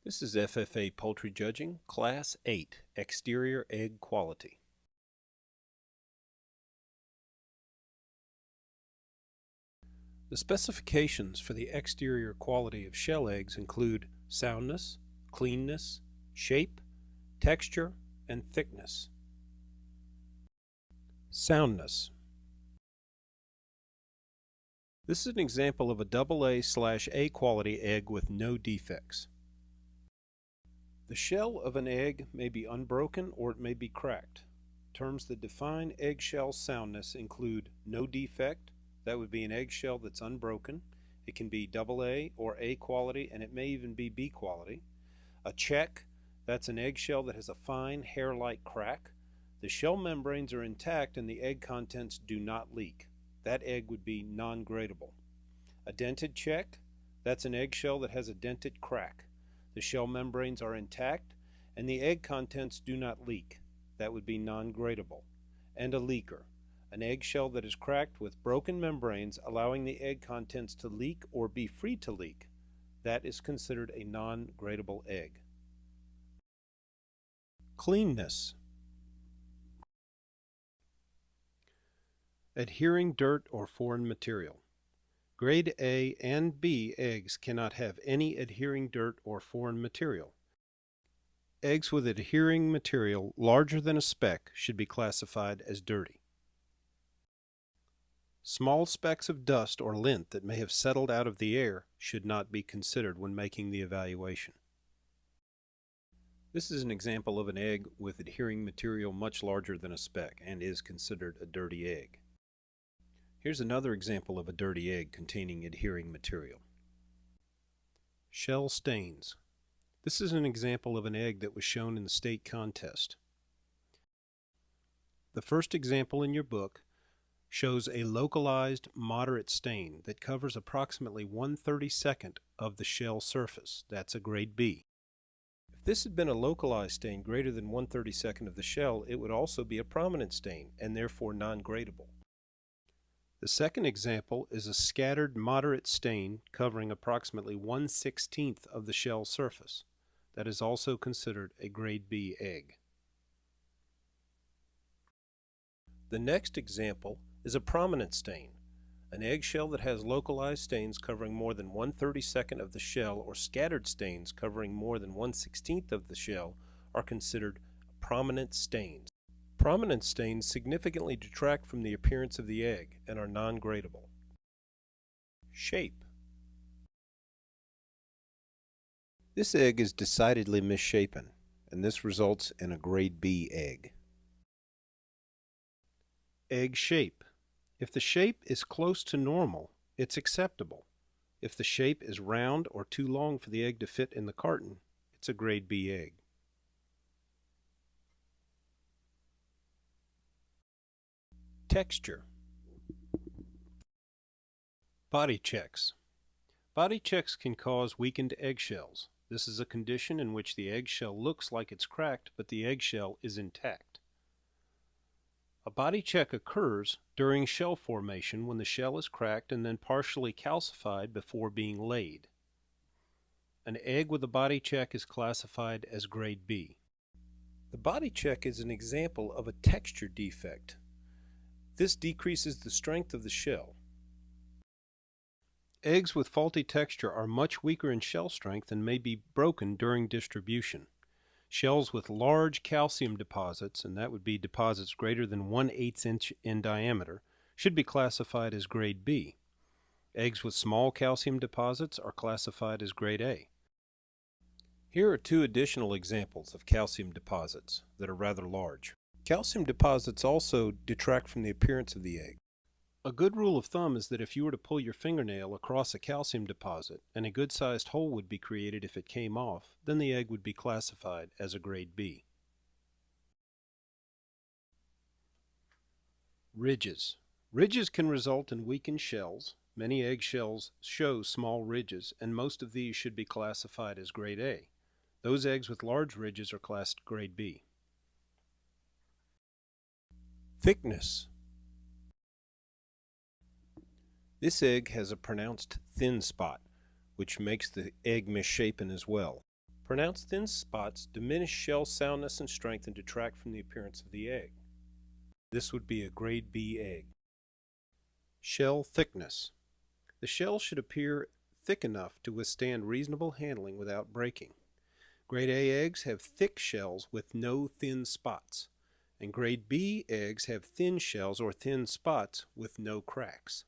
This is FFA Poultry Judging, Class 8, Exterior Egg Quality. The specifications for the exterior quality of shell eggs include soundness, cleanness, shape, texture, and thickness. Soundness. This is an example of a AA/A quality egg with no defects. The shell of an egg may be unbroken or it may be cracked. Terms that define eggshell soundness include no defect, that would be an eggshell that's unbroken. It can be AA or A quality, and it may even be B quality. A check, that's an eggshell that has a fine hair-like crack. The shell membranes are intact and the egg contents do not leak. That egg would be non-gradable. A dented check, that's an eggshell that has a dented crack. The shell membranes are intact and the egg contents do not leak. That would be non-gradable. And a leaker, an eggshell that is cracked with broken membranes allowing the egg contents to leak or be free to leak. That is considered a non-gradable egg. Cleanness. Adhering dirt or foreign material. Grade A and B eggs cannot have any adhering dirt or foreign material. Eggs with adhering material larger than a speck should be classified as dirty. Small specks of dust or lint that may have settled out of the air should not be considered when making the evaluation. This is an example of an egg with adhering material much larger than a speck and is considered a dirty egg. Here's another example of a dirty egg containing adhering material. Shell stains. This is an example of an egg that was shown in the state contest. The first example in your book shows a localized moderate stain that covers approximately 1/32 of the shell surface. That's a grade B. If this had been a localized stain greater than 1/32 of the shell, it would also be a prominent stain and therefore non-gradable. The second example is a scattered moderate stain covering approximately 1/16 of the shell surface. That is also considered a grade B egg. The next example is a prominent stain. An eggshell that has localized stains covering more than 1/32 of the shell or scattered stains covering more than 1/16 of the shell are considered prominent stains. Prominent stains significantly detract from the appearance of the egg and are non-gradable. Shape. This egg is decidedly misshapen, and this results in a grade B egg. Egg shape. If the shape is close to normal, it's acceptable. If the shape is round or too long for the egg to fit in the carton, it's a grade B egg. Texture. Body checks. Body checks can cause weakened eggshells. This is a condition in which the eggshell looks like it's cracked, but the eggshell is intact. A body check occurs during shell formation when the shell is cracked and then partially calcified before being laid. An egg with a body check is classified as grade B. The body check is an example of a texture defect. This decreases the strength of the shell. Eggs with faulty texture are much weaker in shell strength and may be broken during distribution. Shells with large calcium deposits, and that would be deposits greater than 1/8 inch in diameter, should be classified as grade B. Eggs with small calcium deposits are classified as grade A. Here are two additional examples of calcium deposits that are rather large. Calcium deposits also detract from the appearance of the egg. A good rule of thumb is that if you were to pull your fingernail across a calcium deposit and a good-sized hole would be created if it came off, then the egg would be classified as a grade B. Ridges. Ridges can result in weakened shells. Many eggshells show small ridges, and most of these should be classified as grade A. Those eggs with large ridges are classed grade B. Thickness. This egg has a pronounced thin spot, which makes the egg misshapen as well. Pronounced thin spots diminish shell soundness and strength and detract from the appearance of the egg. This would be a grade B egg. Shell thickness. The shell should appear thick enough to withstand reasonable handling without breaking. Grade A eggs have thick shells with no thin spots, and grade B eggs have thin shells or thin spots with no cracks.